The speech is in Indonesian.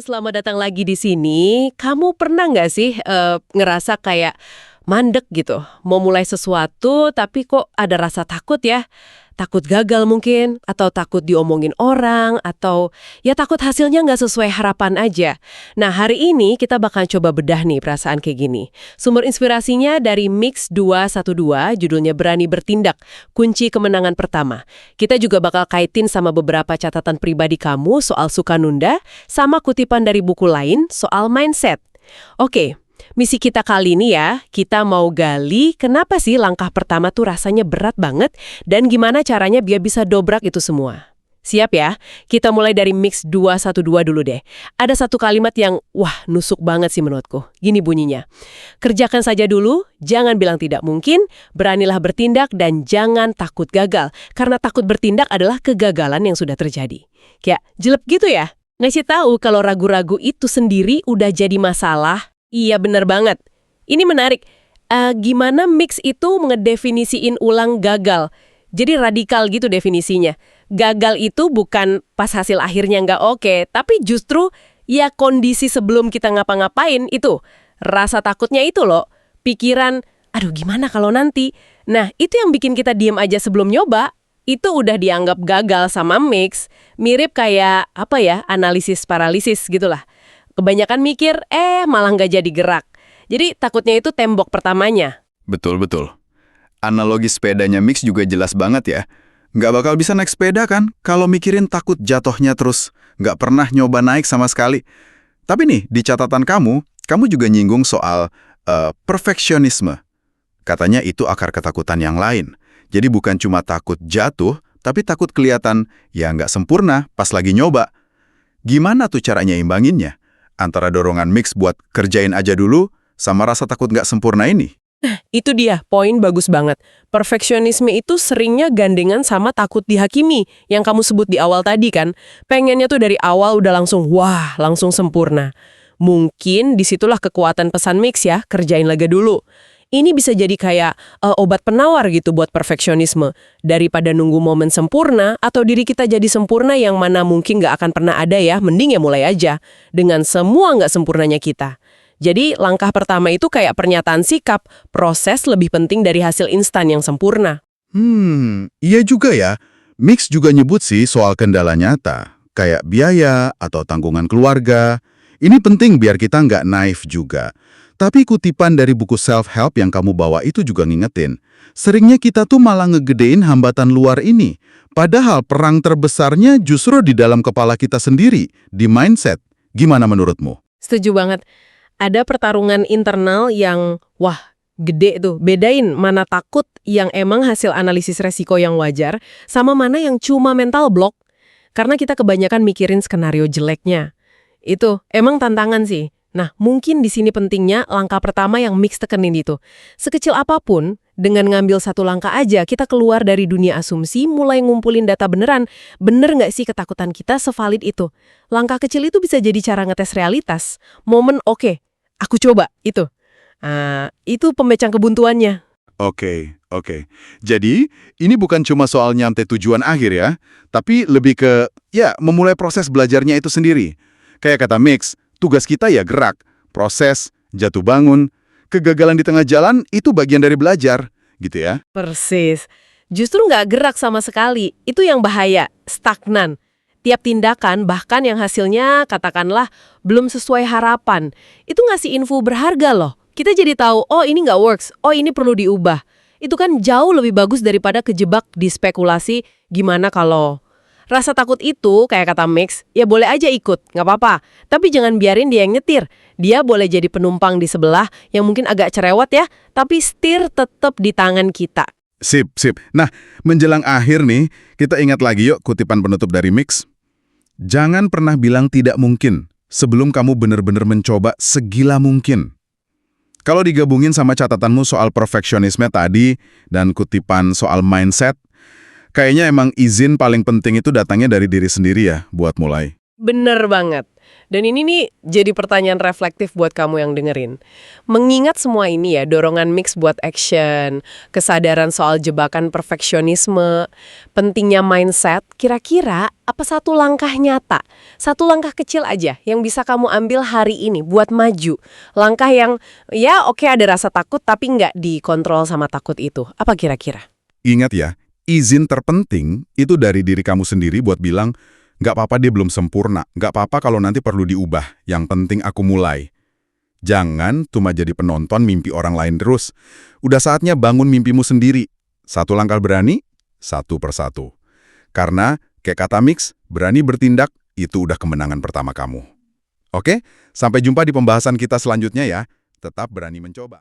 selamat datang lagi di sini. Kamu pernah nggak sih ngerasa kayak mandek gitu? Mau mulai sesuatu tapi kok ada rasa takut ya? Takut gagal mungkin, atau takut diomongin orang, atau ya takut hasilnya nggak sesuai harapan aja. Nah, hari ini kita bakal coba bedah nih perasaan kayak gini. Sumber inspirasinya dari Mix 212, judulnya Berani Bertindak, Kunci Kemenangan Pertama. Kita juga bakal kaitin sama beberapa catatan pribadi kamu soal suka nunda, sama kutipan dari buku lain soal mindset. Oke. Misi kita kali ini ya, kita mau gali kenapa sih langkah pertama tuh rasanya berat banget dan gimana caranya biar bisa dobrak itu semua. Siap ya? Kita mulai dari Mix 212 dulu deh. Ada satu kalimat yang, nusuk banget sih menurutku. Gini bunyinya. Kerjakan saja dulu, jangan bilang tidak mungkin, beranilah bertindak dan jangan takut gagal. Karena takut bertindak adalah kegagalan yang sudah terjadi. Kayak jelek gitu ya? Ngasih tahu kalau ragu-ragu itu sendiri udah jadi masalah. Iya bener banget. Ini menarik. Gimana Mix itu ngedefinisiin ulang gagal? Jadi radikal gitu definisinya. Gagal itu bukan pas hasil akhirnya nggak oke, tapi justru ya kondisi sebelum kita ngapa-ngapain itu. Rasa takutnya itu loh. Pikiran, aduh gimana kalau nanti? Nah itu yang bikin kita diem aja sebelum nyoba. Itu udah dianggap gagal sama Mix. Mirip kayak analisis paralisis gitulah. Kebanyakan mikir, malah nggak jadi gerak. Jadi takutnya itu tembok pertamanya. Betul. Analogi sepedanya Mix juga jelas banget ya. Nggak bakal bisa naik sepeda kan kalau mikirin takut jatuhnya terus. Nggak pernah nyoba naik sama sekali. Tapi nih, di catatan kamu juga nyinggung soal perfeksionisme. Katanya itu akar ketakutan yang lain. Jadi bukan cuma takut jatuh, tapi takut kelihatan ya nggak sempurna pas lagi nyoba. Gimana tuh caranya imbanginnya? Antara dorongan Mix buat kerjain aja dulu, sama rasa takut nggak sempurna ini. Itu dia, poin bagus banget. Perfeksionisme itu seringnya gandengan sama takut dihakimi, yang kamu sebut di awal tadi kan. Pengennya tuh dari awal udah langsung sempurna. Mungkin disitulah kekuatan pesan Mix ya, kerjain laga dulu. Ini bisa jadi kayak obat penawar gitu buat perfeksionisme. Daripada nunggu momen sempurna atau diri kita jadi sempurna yang mana mungkin nggak akan pernah ada ya, mending ya mulai aja. Dengan semua nggak sempurnanya kita. Jadi langkah pertama itu kayak pernyataan sikap, proses lebih penting dari hasil instan yang sempurna. Iya juga ya. Mix juga nyebut sih soal kendala nyata. Kayak biaya atau tanggungan keluarga. Ini penting biar kita nggak naif juga. Tapi kutipan dari buku self-help yang kamu bawa itu juga ngingetin. Seringnya kita tuh malah ngegedein hambatan luar ini. Padahal perang terbesarnya justru di dalam kepala kita sendiri, di mindset. Gimana menurutmu? Setuju banget. Ada pertarungan internal yang, gede tuh. Bedain mana takut yang emang hasil analisis resiko yang wajar, sama mana yang cuma mental block. Karena kita kebanyakan mikirin skenario jeleknya. Itu emang tantangan sih. Nah, mungkin di sini pentingnya langkah pertama yang Mix tekenin itu. Sekecil apapun, dengan ngambil satu langkah aja, kita keluar dari dunia asumsi, mulai ngumpulin data beneran. Bener nggak sih ketakutan kita sevalid itu? Langkah kecil itu bisa jadi cara ngetes realitas. Momen oke, aku coba, itu. Itu pemecah kebuntuannya. Oke. Jadi, ini bukan cuma soal nyampe tujuan akhir ya, tapi lebih ke, memulai proses belajarnya itu sendiri. Kayak kata Mix, tugas kita ya gerak, proses, jatuh bangun, kegagalan di tengah jalan itu bagian dari belajar, gitu ya. Persis. Justru nggak gerak sama sekali, itu yang bahaya, stagnan. Tiap tindakan, bahkan yang hasilnya katakanlah belum sesuai harapan, itu ngasih info berharga loh. Kita jadi tahu, ini nggak works, ini perlu diubah. Itu kan jauh lebih bagus daripada kejebak di spekulasi gimana kalau... Rasa takut itu, kayak kata Mix, ya boleh aja ikut, nggak apa-apa. Tapi jangan biarin dia yang nyetir. Dia boleh jadi penumpang di sebelah yang mungkin agak cerewet ya, tapi setir tetap di tangan kita. Sip. Nah, menjelang akhir nih, kita ingat lagi yuk kutipan penutup dari Mix. Jangan pernah bilang tidak mungkin sebelum kamu benar-benar mencoba segila mungkin. Kalau digabungin sama catatanmu soal perfeksionisme tadi dan kutipan soal mindset, kayaknya emang izin paling penting itu datangnya dari diri sendiri ya, buat mulai. Bener banget. Dan ini nih jadi pertanyaan reflektif buat kamu yang dengerin. Mengingat semua ini ya, dorongan mix buat action, kesadaran soal jebakan perfeksionisme, pentingnya mindset, kira-kira apa satu langkah nyata, satu langkah kecil aja yang bisa kamu ambil hari ini buat maju? Langkah yang ya oke ada rasa takut tapi nggak dikontrol sama takut itu. Apa kira-kira? Ingat ya, izin terpenting itu dari diri kamu sendiri buat bilang, nggak apa-apa dia belum sempurna, nggak apa-apa kalau nanti perlu diubah, yang penting aku mulai. Jangan cuma jadi penonton mimpi orang lain terus. Udah saatnya bangun mimpimu sendiri. Satu langkah berani, satu persatu. Karena, kayak kata Mix, berani bertindak, itu udah kemenangan pertama kamu. Oke, sampai jumpa di pembahasan kita selanjutnya ya. Tetap berani mencoba.